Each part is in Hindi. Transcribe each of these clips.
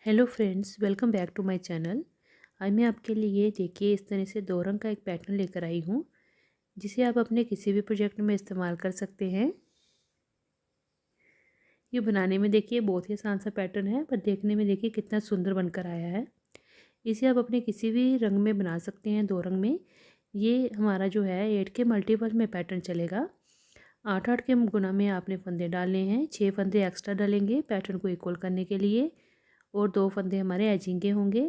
Hello friends, welcome back to my channel. आज मैं आपके लिए देखिए इस तरह से दो रंग का एक पैटर्न लेकर आई हूँ, जिसे आप अपने किसी भी प्रोजेक्ट में इस्तेमाल कर सकते हैं। ये बनाने में देखिए बहुत ही आसान सा पैटर्न है, पर देखने में देखिए कितना सुंदर बनकर आया है। इसे आप अपने किसी भी रंग में बना सकते हैं, दो रंग में। ये हमारा जो है 8 के मल्टीपल में पैटर्न चलेगा। 8-8 के गुना में आपने फंदे डालने हैं, 6 फंदे एक्स्ट्रा डालेंगे पैटर्न को इक्वल करने के लिए, और 2 फंदे हमारे एजिंग के होंगे।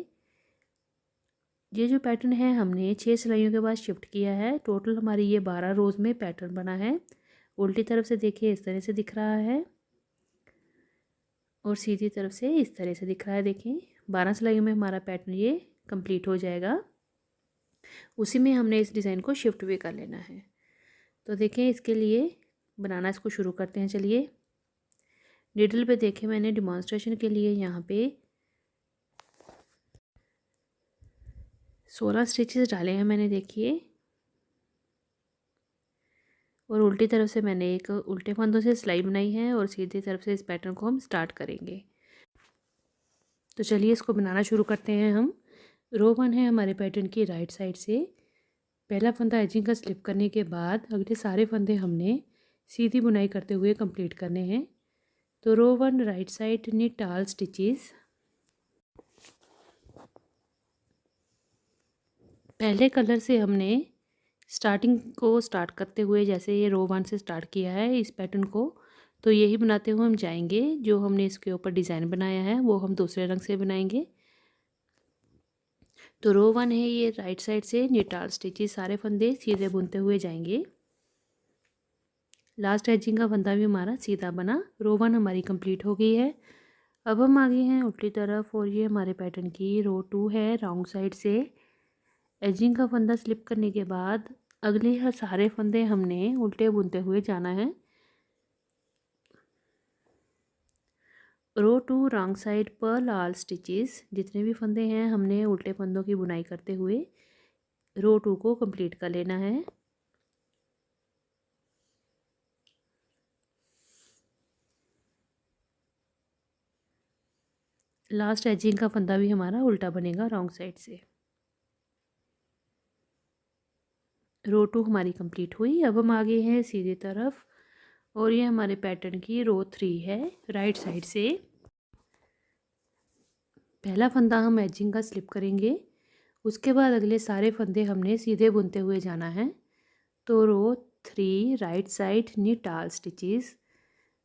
ये जो पैटर्न है हमने 6 सिलाइयों के बाद शिफ्ट किया है। टोटल हमारी ये 12 रोज़ में पैटर्न बना है। उल्टी तरफ से देखिए इस तरह से दिख रहा है, और सीधी तरफ से इस तरह से दिख रहा है। देखिए 12 सिलाइयों में हमारा पैटर्न ये कंप्लीट हो जाएगा। उसी में हमने इस डिज़ाइन को शिफ्ट भी कर लेना है। तो देखिए इसके लिए बनाना इसको शुरू करते हैं। चलिए, निडल पे देखिए मैंने डिमॉन्स्ट्रेशन के लिए यहाँ पे 16 स्टिचेस डाले हैं मैंने, देखिए। और उल्टी तरफ से मैंने एक उल्टे फंदों से सिलाई बनाई है, और सीधी तरफ से इस पैटर्न को हम स्टार्ट करेंगे। तो चलिए इसको बनाना शुरू करते हैं हम। रो 1 है हमारे पैटर्न की राइट साइड से। पहला फंदा एजिंग का स्लिप करने के बाद अगले सारे फंदे हमने सीधी बुनाई करते हुए कंप्लीट करने हैं। तो row 1 right side knit all stitches. पहले कलर से हमने स्टार्टिंग को स्टार्ट करते हुए, जैसे ये रो 1 से स्टार्ट किया है इस पैटर्न को, तो यही बनाते हुए हम जाएंगे। जो हमने इसके ऊपर डिज़ाइन बनाया है वो हम दूसरे रंग से बनाएंगे। तो रो 1 है ये राइट साइड से निटाल स्टिचेस, सारे फंदे सीधे बुनते हुए जाएंगे। लास्ट एजिंग का फंदा भी हमारा सीधा बना। रो 1 हमारी कंप्लीट हो गई है। अब हम आगे हैं उल्टी तरफ, और ये हमारे पैटर्न की रो 2 है। रॉन्ग साइड से एजिंग का फंदा स्लिप करने के बाद अगले सारे फंदे हमने उल्टे बुनते हुए जाना है। Row 2 wrong side purl all stitches, जितने भी फंदे हैं हमने उल्टे फंदों की बुनाई करते हुए रो 2 को कंप्लीट कर लेना है। लास्ट एजिंग का फंदा भी हमारा उल्टा बनेगा रॉन्ग साइड से। रो 2 हमारी कंप्लीट हुई। अब हम आगे हैं सीधी तरफ, और ये हमारे पैटर्न की रो 3 है राइट साइड से। पहला फंदा हम एजिंग का स्लिप करेंगे, उसके बाद अगले सारे फंदे हमने सीधे बुनते हुए जाना है। तो row 3 right side knit all stitches,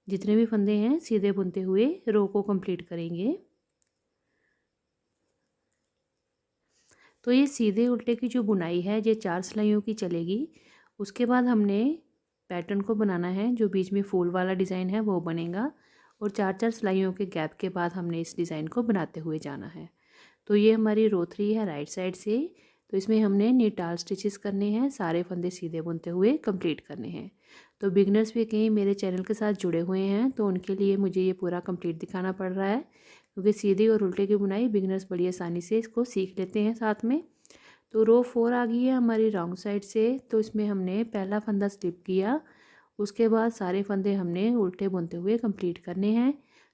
जितने भी फंदे हैं सीधे बुनते हुए रो को कंप्लीट करेंगे। तो ये सीधे उल्टे की जो बुनाई है ये 4 सिलाइयों की चलेगी। उसके बाद हमने पैटर्न को बनाना है, जो बीच में फूल वाला डिज़ाइन है वो बनेगा, और 4-4 सिलाइयों के गैप के बाद हमने इस डिज़ाइन को बनाते हुए जाना है। तो ये हमारी रो 3 है राइट साइड से। तो इसमें हमने निट ऑल स्टिचेस करने हैं, सारे फंदे सीधे बुनते हुए कंप्लीट करने हैं। तो बिगनर्स भी कहीं मेरे चैनल के साथ जुड़े हुए हैं, तो उनके लिए मुझे ये पूरा कंप्लीट दिखाना पड़ रहा है, क्योंकि सीधी और उल्टे की बुनाई बिगनर्स बड़ी आसानी से इसको सीख लेते हैं साथ में। तो रो 4 आ गई है हमारी रॉन्ग साइड से। तो इसमें हमने पहला फंदा स्लिप किया, उसके बाद सारे फंदे हमने उल्टे बुनते हुए कंप्लीट करने हैं।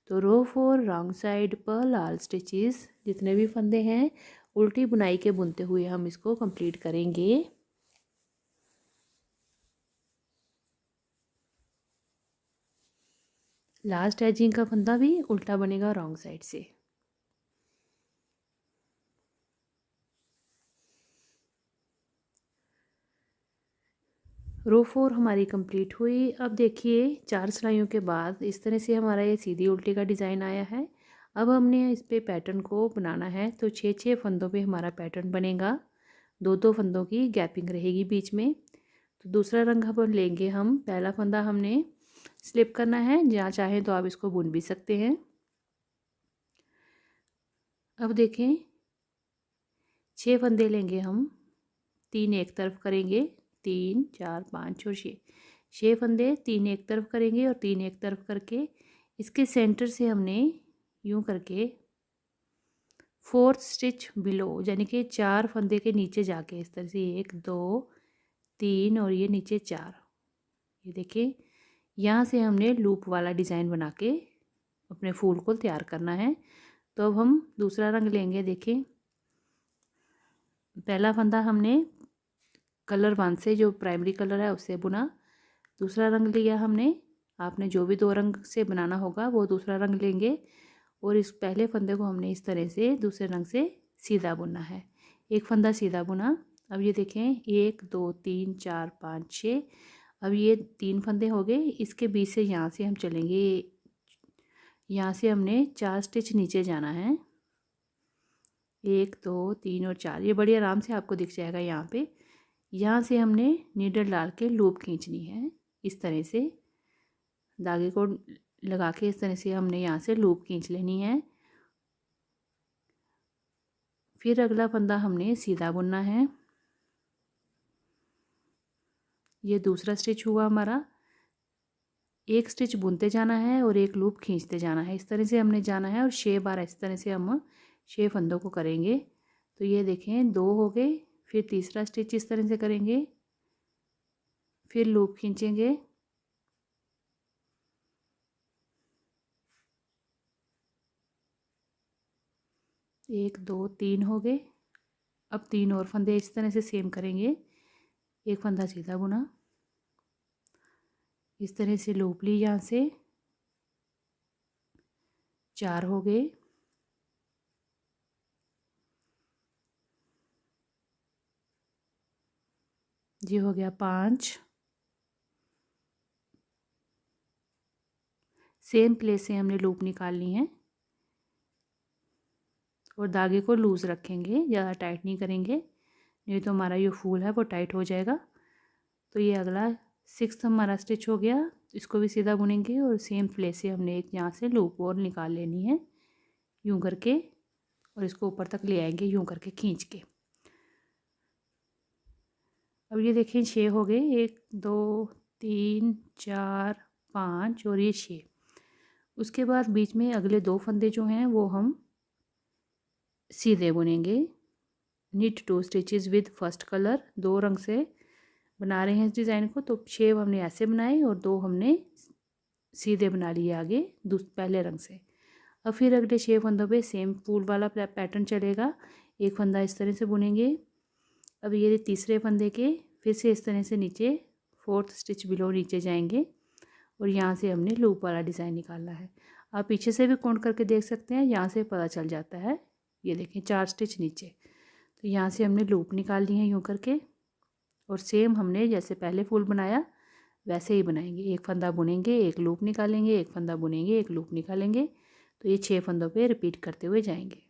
तो row 4 wrong side purl all stitches, जितने भी फंदे हैं उल्टी बुनाई के बुनते हुए हम इसको कंप्लीट करेंगे। लास्ट एजिंग का फंदा भी उल्टा बनेगा रॉन्ग साइड से। रो 4 हमारी कंप्लीट हुई। अब देखिए 4 सिलाइयों के बाद इस तरह से हमारा ये सीधी उल्टी का डिज़ाइन आया है। अब हमने इस पे पैटर्न को बनाना है। तो 6-6 फंदों पे हमारा पैटर्न बनेगा, 2-2 फंदों की गैपिंग रहेगी बीच में। तो दूसरा रंग हम लेंगे। हम पहला फंदा हमने स्लिप करना है, जहाँ चाहें तो आप इसको बुन भी सकते हैं। अब देखें 6 फंदे लेंगे हम, 3 एक तरफ करेंगे, 3 4 5 और 6 फंदे 3 एक तरफ करेंगे, और 3 एक तरफ करके इसके सेंटर से हमने यूं करके 4th स्टिच बिलो, यानी कि 4 फंदे के नीचे जाके इस तरह से 1 2 3 और ये नीचे 4, ये देखिए यहाँ से हमने लूप वाला डिज़ाइन बना के अपने फूल को तैयार करना है। तो अब हम दूसरा रंग लेंगे। देखिए पहला फंदा हमने कलर 1 से, जो प्राइमरी कलर है, उससे बुना। दूसरा रंग लिया हमने, आपने जो भी 2 रंग से बनाना होगा वो दूसरा रंग लेंगे और इस पहले फंदे को हमने इस तरह से दूसरे रंग से सीधा बुनना है। एक फंदा सीधा बुना। अब ये देखें 1 2 3 4 5 6, अब ये 3 फंदे हो गए। इसके बीच से यहाँ से हम चलेंगे, यहाँ से हमने 4 स्टिच नीचे जाना है। 1 2 3 और 4, ये बड़ी आराम से आपको दिख जाएगा। यहाँ पे यहाँ से हमने नीडल डाल के लूप खींचनी है। इस तरह से धागे को लगा के इस तरह से हमने यहाँ से लूप खींच लेनी है। फिर अगला फंदा हमने सीधा बुनना है। ये दूसरा स्टिच हुआ हमारा। एक स्टिच बुनते जाना है और एक लूप खींचते जाना है। इस तरह से हमने जाना है और 6 बार इस तरह से हम 6 फंदों को करेंगे। तो ये देखें 2 हो गए। फिर तीसरा स्टिच इस तरह से करेंगे, फिर लूप खींचेंगे, एक 2 3 हो गए। अब 3 और फंदे इस तरह से सेम करेंगे। एक फंदा सीधा बुना, इस तरह से लूप ली, यहाँ से 4 हो गए। ये हो गया 5। सेम प्लेस से हमने लूप निकालनी है और धागे को लूज़ रखेंगे, ज़्यादा टाइट नहीं करेंगे, नहीं तो हमारा ये फूल है वो टाइट हो जाएगा। तो ये अगला 6 हमारा स्टिच हो गया। इसको भी सीधा बुनेंगे और सेम प्लेस से हमने एक यहाँ से लूप और निकाल लेनी है यूं करके, और इसको ऊपर तक ले आएंगे यूं करके खींच के। अब ये देखें 6 हो गए, 1 2 3 4 5 और ये 6। उसके बाद बीच में अगले 2 फंदे जो हैं वो हम सीधे बुनेंगे। Knit 2 stitches with first colour, 2 रंग से बना रहे हैं इस डिज़ाइन को। तो 6 हमने ऐसे बनाए और 2 हमने सीधे बना लिए आगे पहले रंग से। अब फिर अगले 6 फंदों पे सेम फूल वाला पैटर्न चलेगा। एक फंदा इस तरह से बुनेंगे। अब ये तीसरे फंदे के फिर से इस तरह से नीचे 4th स्टिच बिलो नीचे जाएंगे और यहाँ से हमने लूप वाला डिज़ाइन निकालना है। आप पीछे से भी काउंट करके देख सकते हैं, यहाँ से पता चल जाता है। ये देखें 4 स्टिच नीचे, तो यहाँ से हमने लूप निकालनी है यूँ करके, और सेम हमने जैसे पहले फूल बनाया वैसे ही बनाएंगे। एक फंदा बुनेंगे, एक लूप निकालेंगे, एक फंदा बुनेंगे, एक लूप निकालेंगे। तो ये 6 फंदों पे रिपीट करते हुए जाएंगे।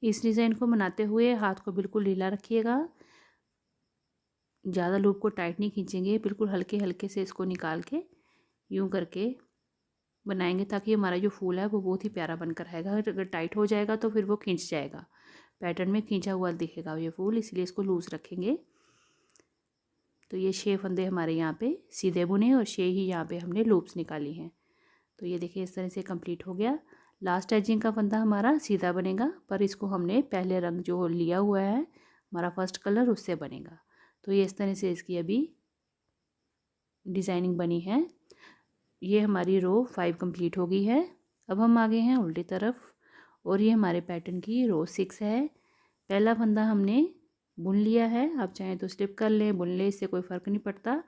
इस डिज़ाइन को बनाते हुए हाथ को बिल्कुल ढीला रखिएगा, ज़्यादा लूप को टाइट नहीं खींचेंगे, बिल्कुल हल्के हल्के से इसको निकाल के यूं करके बनाएंगे, ताकि हमारा जो फूल है वो बहुत ही प्यारा बनकर आएगा। अगर टाइट हो जाएगा तो फिर वो खींच जाएगा, पैटर्न में खींचा हुआ दिखेगा ये फूल, इसलिए इसको लूज़ रखेंगे। तो ये 6 फंदे हमारे यहाँ पे सीधे बुने और 6 ही यहाँ पे हमने लूप्स निकाली हैं। तो ये देखिए इस तरह से कंप्लीट हो गया। लास्ट एजिंग का फंदा हमारा सीधा बनेगा, पर इसको हमने पहले रंग जो लिया हुआ है हमारा फर्स्ट कलर, उससे बनेगा। तो ये इस तरह से इसकी अभी डिज़ाइनिंग बनी है। ये हमारी रो 5 कंप्लीट हो गई है। अब हम आगे हैं उल्टी तरफ और ये हमारे पैटर्न की रो 6 है। पहला फंदा हमने बुन लिया है, आप चाहें तो स्लिप कर लें, बुन लें, इससे कोई फ़र्क नहीं पड़ता।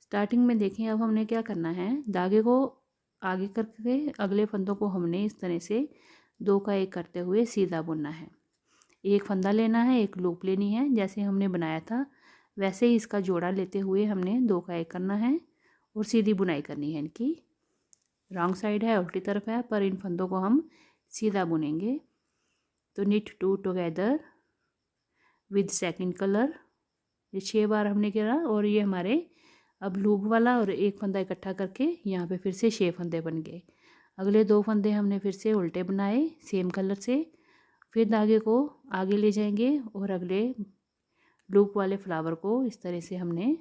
स्टार्टिंग में देखें अब हमने क्या करना है, धागे को आगे करके अगले फंदों को हमने इस तरह से 2 का 1 करते हुए सीधा बुनना है। एक फंदा लेना है, एक लूप लेनी है, जैसे हमने बनाया था वैसे ही इसका जोड़ा लेते हुए हमने 2 का 1 करना है और सीधी बुनाई करनी है। इनकी रॉन्ग साइड है, उल्टी तरफ है, पर इन फंदों को हम सीधा बुनेंगे। तो knit 2 together with second colour, ये 6 बार हमने किया और ये हमारे अब लूप वाला और एक फंदा इकट्ठा करके यहाँ पे फिर से 6 फंदे बन गए। अगले 2 फंदे हमने फिर से उल्टे बनाए सेम कलर से, फिर धागे को आगे ले जाएंगे और अगले लूप वाले फ्लावर को इस तरह से हमने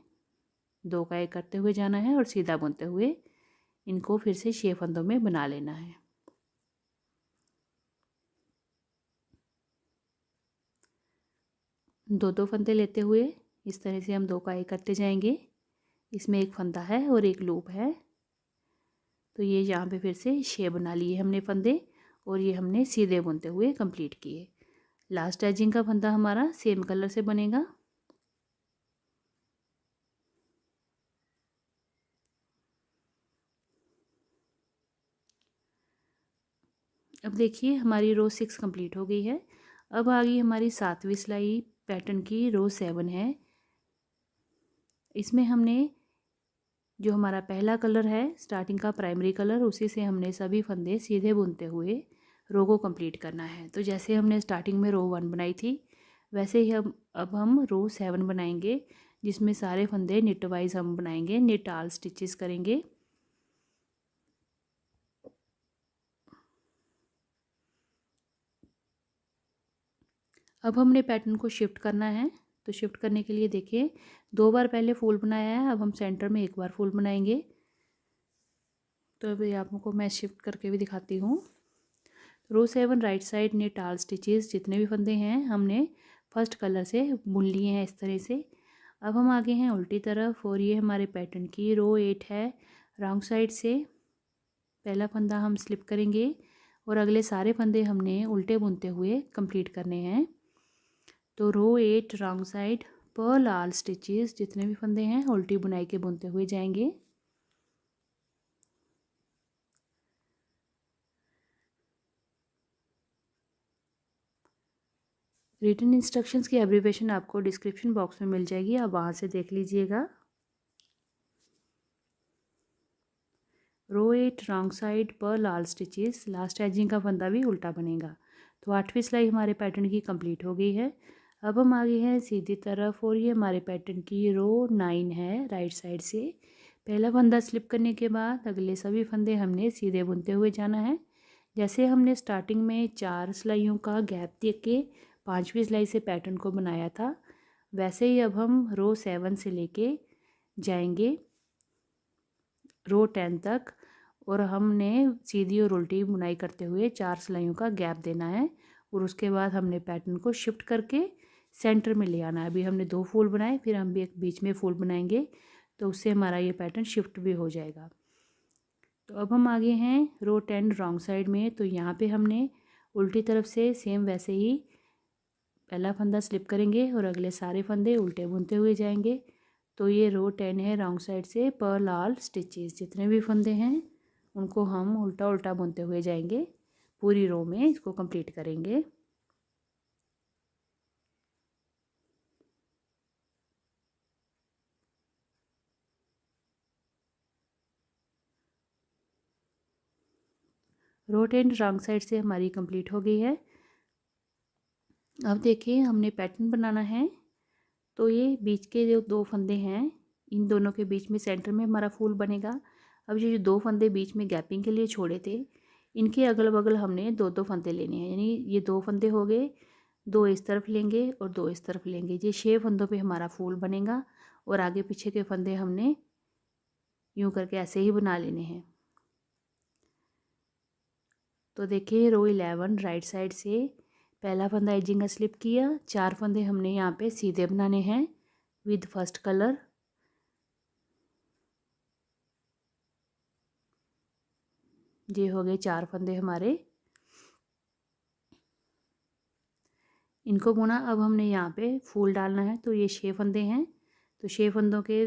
2 का 1 करते हुए जाना है और सीधा बुनते हुए इनको फिर से 6 फंदों में बना लेना है। दो फंदे लेते हुए इस तरह से हम 2 का 1 करते जाएंगे। इसमें एक फंदा है और एक लूप है, तो ये यहाँ पे फिर से 6 बना लिए हमने फंदे और ये हमने सीधे बुनते हुए कंप्लीट किए। लास्ट एजिंग का फंदा हमारा सेम कलर से बनेगा। अब देखिए हमारी रो 6 कंप्लीट हो गई है। अब आ गई हमारी 7वीं सिलाई पैटर्न की रो 7 है। इसमें हमने जो हमारा पहला कलर है स्टार्टिंग का प्राइमरी कलर, उसी से हमने सभी फंदे सीधे बुनते हुए रो को कंप्लीट करना है। तो जैसे हमने स्टार्टिंग में रो 1 बनाई थी वैसे ही हम रो 7 बनाएंगे, जिसमें सारे फंदे निट वाइज हम बनाएंगे, निट आल स्टिचेस करेंगे। अब हमने पैटर्न को शिफ्ट करना है, तो शिफ्ट करने के लिए देखिए 2 बार पहले फूल बनाया है, अब हम सेंटर में 1 बार फूल बनाएंगे। तो अभी आपको मैं शिफ्ट करके भी दिखाती हूँ। रो 7 राइट साइड निट आल स्टिचेस जितने भी फंदे हैं हमने फर्स्ट कलर से बुन लिए हैं इस तरह से। अब हम आगे हैं उल्टी तरफ और ये हमारे पैटर्न की रो 8 है। रॉन्ग साइड से पहला फंदा हम स्लिप करेंगे और अगले सारे फंदे हमने उल्टे बुनते हुए कंप्लीट करने हैं। तो रो 8 रॉन्ग साइड पर्ल आल स्टिचेस जितने भी फंदे हैं उल्टी बुनाई के बुनते हुए जाएंगे। रिटन इंस्ट्रक्शंस की एब्रीवेशन आपको डिस्क्रिप्शन बॉक्स में मिल जाएगी, आप वहाँ से देख लीजिएगा। रो 8 रॉन्ग साइड पर्ल आल स्टिचेस, लास्ट एजिंग का फंदा भी उल्टा बनेगा। तो 8वीं सिलाई हमारे पैटर्न की कंप्लीट हो गई है। अब हम आगे हैं सीधी तरफ और ये हमारे पैटर्न की रो 9 है राइट साइड से। पहला फंदा स्लिप करने के बाद अगले सभी फंदे हमने सीधे बुनते हुए जाना है। जैसे हमने स्टार्टिंग में 4 सिलाइयों का गैप दे के 5वीं सिलाई से पैटर्न को बनाया था, वैसे ही अब हम रो 7 से लेके जाएंगे रो 10 तक और हमने सीधी और उल्टी बुनाई करते हुए 4 सिलाइयों का गैप देना है और उसके बाद हमने पैटर्न को शिफ्ट करके सेंटर में ले आना है। अभी हमने 2 फूल बनाए, फिर हम भी एक बीच में फूल बनाएंगे, तो उससे हमारा ये पैटर्न शिफ्ट भी हो जाएगा। तो अब हम आगे हैं रो 10 रॉन्ग साइड में। तो यहाँ पे हमने उल्टी तरफ से सेम वैसे ही पहला फंदा स्लिप करेंगे और अगले सारे फंदे उल्टे बुनते हुए जाएंगे। तो ये रो 10 है रॉन्ग साइड से पर्ल आल स्टिचेस जितने भी फंदे हैं उनको हम उल्टा उल्टा बुनते हुए जाएंगे, पूरी रो में इसको कंप्लीट करेंगे। रो 10 रॉन्ग साइड से हमारी कंप्लीट हो गई है। अब देखिए हमने पैटर्न बनाना है, तो ये बीच के जो 2 फंदे हैं इन दोनों के बीच में सेंटर में हमारा फूल बनेगा। अब ये जो 2 फंदे बीच में गैपिंग के लिए छोड़े थे इनके अगल बगल हमने 2-2 फंदे लेने हैं, यानी ये 2 फंदे हो गए, 2 इस तरफ लेंगे और 2 इस तरफ लेंगे। ये 6 फंदों पे हमारा फूल बनेगा और आगे पीछे के फंदे हमने यूं करके ऐसे ही बना लेने हैं। तो देखिए रो 11 राइट साइड से पहला फंदा एजिंग का स्लिप किया, 4 फंदे हमने यहाँ पे सीधे बनाने हैं विद फर्स्ट कलर। ये हो गए 4 फंदे हमारे, इनको बुना। अब हमने यहाँ पे फूल डालना है, तो ये 6 फंदे हैं, तो 6 फंदों के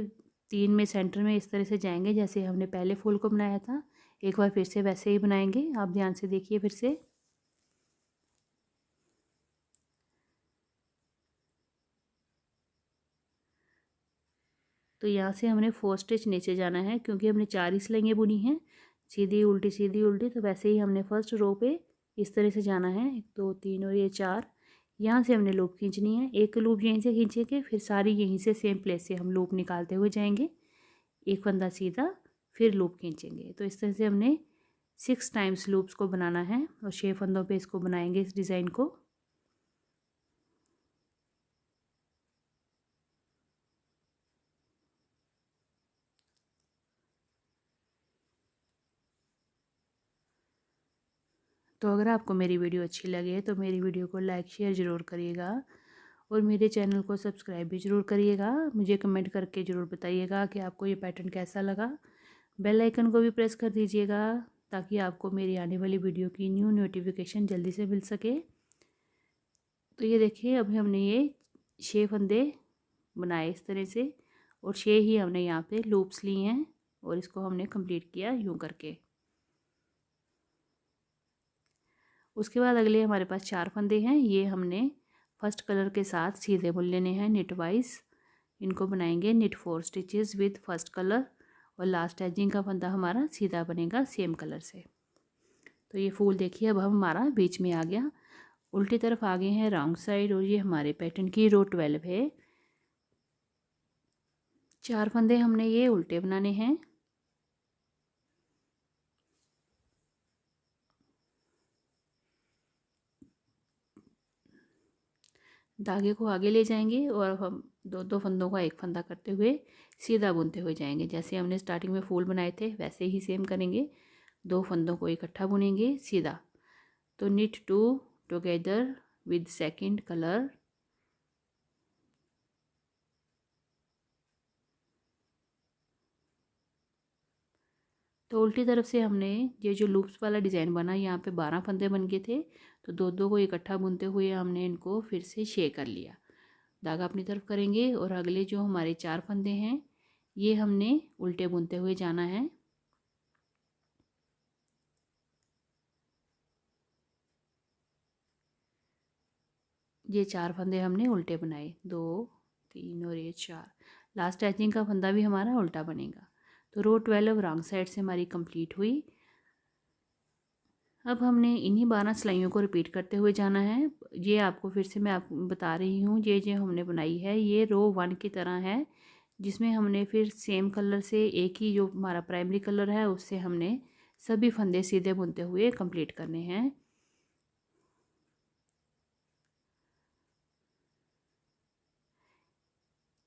3 में सेंटर में इस तरह से जाएंगे जैसे हमने पहले फूल को बनाया था। एक बार फिर से वैसे ही बनाएंगे, आप ध्यान से देखिए फिर से। तो यहाँ से हमने 4 स्टिच नीचे जाना है क्योंकि हमने 4 ही सिलाइयाँ बुनी हैं, सीधी उल्टी, तो वैसे ही हमने फर्स्ट रो पे इस तरह से जाना है, 1 2 3 और ये 4। यहाँ से हमने लूप खींचनी है, एक लूप यहीं से खींचेंगे, फिर सारी यहीं से सेम प्लेस से हम लूप निकालते हुए जाएंगे, एक फंदा सीधा फिर लूप खींचेंगे। तो इस तरह से हमने 6 टाइम्स लूप्स को बनाना है और 6 फंदों पे इसको बनाएंगे इस डिज़ाइन को। तो अगर आपको मेरी वीडियो अच्छी लगे तो मेरी वीडियो को लाइक शेयर ज़रूर करिएगा और मेरे चैनल को सब्सक्राइब भी ज़रूर करिएगा। मुझे कमेंट करके ज़रूर बताइएगा कि आपको ये पैटर्न कैसा लगा। बेल आइकन को भी प्रेस कर दीजिएगा ताकि आपको मेरी आने वाली वीडियो की न्यू नोटिफिकेशन जल्दी से मिल सके। तो ये देखिए, अभी हमने ये 6 फंदे बनाए इस तरह से और 6 ही हमने यहाँ पे लूप्स लिए हैं और इसको हमने कंप्लीट किया यूँ करके। उसके बाद अगले हमारे पास 4 फंदे हैं। ये हमने फर्स्ट कलर के साथ सीधे बुन लेने हैं निट वाइज। इनको बनाएंगे knit 4 stitches with first colour और लास्ट एजिंग का फंदा हमारा सीधा बनेगा सेम कलर से। तो ये फूल देखिए अब हमारा बीच में आ गया, उल्टी तरफ आ गए हैं रॉन्ग साइड और ये हमारे पैटर्न की रो 12 है। 4 फंदे हमने ये उल्टे बनाने हैं। धागे को आगे ले जाएंगे और हम दो फंदों का एक फंदा करते हुए सीधा बुनते हुए जाएंगे। जैसे हमने स्टार्टिंग में फूल बनाए थे वैसे ही सेम करेंगे। 2 फंदों को इकट्ठा बुनेंगे सीधा। तो knit 2 together with second color। तो उल्टी तरफ से हमने ये जो लूप्स वाला डिज़ाइन बना, यहाँ पे 12 फंदे बन गए थे, तो 2 को इकट्ठा बुनते हुए हमने इनको फिर से शेयर कर लिया। धागा अपनी तरफ करेंगे और अगले जो हमारे 4 फंदे हैं ये हमने उल्टे बुनते हुए जाना है। ये 4 फंदे हमने उल्टे बनाए, 2 3 और ये 4। लास्ट एजिंग का फंदा भी हमारा उल्टा बनेगा। तो रो 12 रॉन्ग साइड से हमारी कंप्लीट हुई। अब हमने इन्हीं 12 सिलाइयों को रिपीट करते हुए जाना है। ये आपको फिर से मैं आपको बता रही हूँ, ये जो हमने बनाई है ये रो 1 की तरह है, जिसमें हमने फिर सेम कलर से एक ही जो हमारा प्राइमरी कलर है उससे हमने सभी फंदे सीधे बुनते हुए कंप्लीट करने हैं।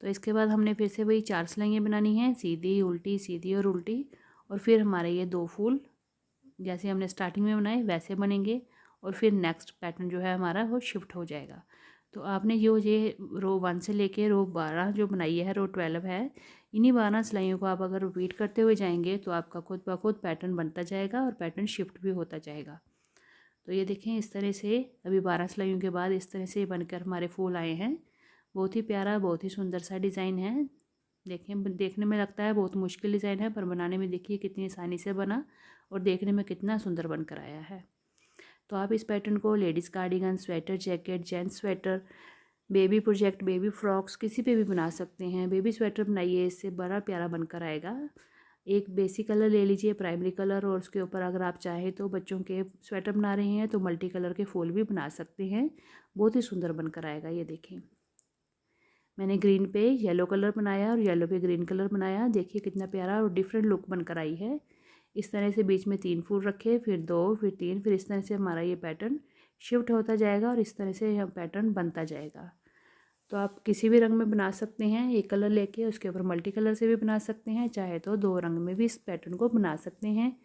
तो इसके बाद हमने फिर से वही 4 सिलाइयाँ बनानी हैं, सीधी और उल्टी। और फिर हमारे ये 2 फूल जैसे हमने स्टार्टिंग में बनाए वैसे बनेंगे और फिर नेक्स्ट पैटर्न जो है हमारा वो शिफ्ट हो जाएगा। तो आपने ये रो 1 से लेके रो 12 जो बनाई है, रो 12 है, इन्हीं 12 सिलाइयों को आप अगर रिपीट करते हुए जाएंगे तो आपका खुद ब खुद पैटर्न बनता जाएगा और पैटर्न शिफ्ट भी होता जाएगा। तो ये देखें, इस तरह से अभी 12 सिलाइयों के बाद इस तरह से बनकर हमारे फूल आए हैं। बहुत ही प्यारा, बहुत ही सुंदर सा डिज़ाइन है। देखें, देखने में लगता है बहुत मुश्किल डिज़ाइन है पर बनाने में देखिए कितनी आसानी से बना और देखने में कितना सुंदर बनकर आया है। तो आप इस पैटर्न को ladies cardigan, sweater, jacket, gents sweater, baby project, baby frocks किसी पे भी बना सकते हैं। बेबी स्वेटर बनाइए, इससे बड़ा प्यारा बनकर आएगा। एक बेसिक कलर ले लीजिए, प्राइमरी कलर, और उसके ऊपर अगर आप चाहें तो बच्चों के स्वेटर बना रहे हैं तो मल्टी कलर के फूल भी बना सकते हैं। बहुत ही सुंदर बनकर आएगा। ये देखें, मैंने ग्रीन पे येलो कलर बनाया और येलो पे ग्रीन कलर बनाया। देखिए कितना प्यारा और डिफरेंट लुक बनकर आई है। इस तरह से बीच में 3 फूल रखे, फिर 2, फिर 3, फिर इस तरह से हमारा ये पैटर्न शिफ्ट होता जाएगा और इस तरह से यह पैटर्न बनता जाएगा। तो आप किसी भी रंग में बना सकते हैं, एक कलर लेके उसके ऊपर मल्टी कलर से भी बना सकते हैं, चाहे तो 2 रंग में भी इस पैटर्न को बना सकते हैं।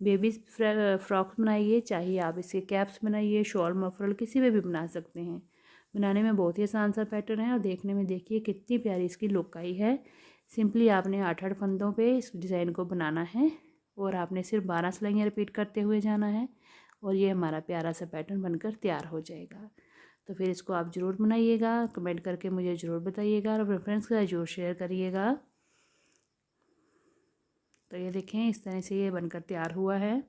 बेबी फ्रॉक्स बनाइए, चाहे आप इसके कैप्स बनाइए, शॉल, मफरल किसी में भी बना सकते हैं। बनाने में बहुत ही आसान सा पैटर्न है और देखने में देखिए कितनी प्यारी इसकी लुक आई है। सिंपली आपने 8-8 फंदों पे इस डिज़ाइन को बनाना है और आपने सिर्फ 12 सिलाइयाँ रिपीट करते हुए जाना है और ये हमारा प्यारा सा पैटर्न बनकर तैयार हो जाएगा। तो फिर इसको आप ज़रूर बनाइएगा, कमेंट करके मुझे ज़रूर बताइएगा और अपने फ्रेंड्स के साथ ज़रूर शेयर करिएगा। तो ये देखें, इस तरह से ये बनकर तैयार हुआ है।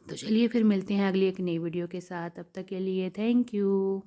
तो चलिए फिर मिलते हैं अगली एक नई वीडियो के साथ। तब तक के लिए थैंक यू।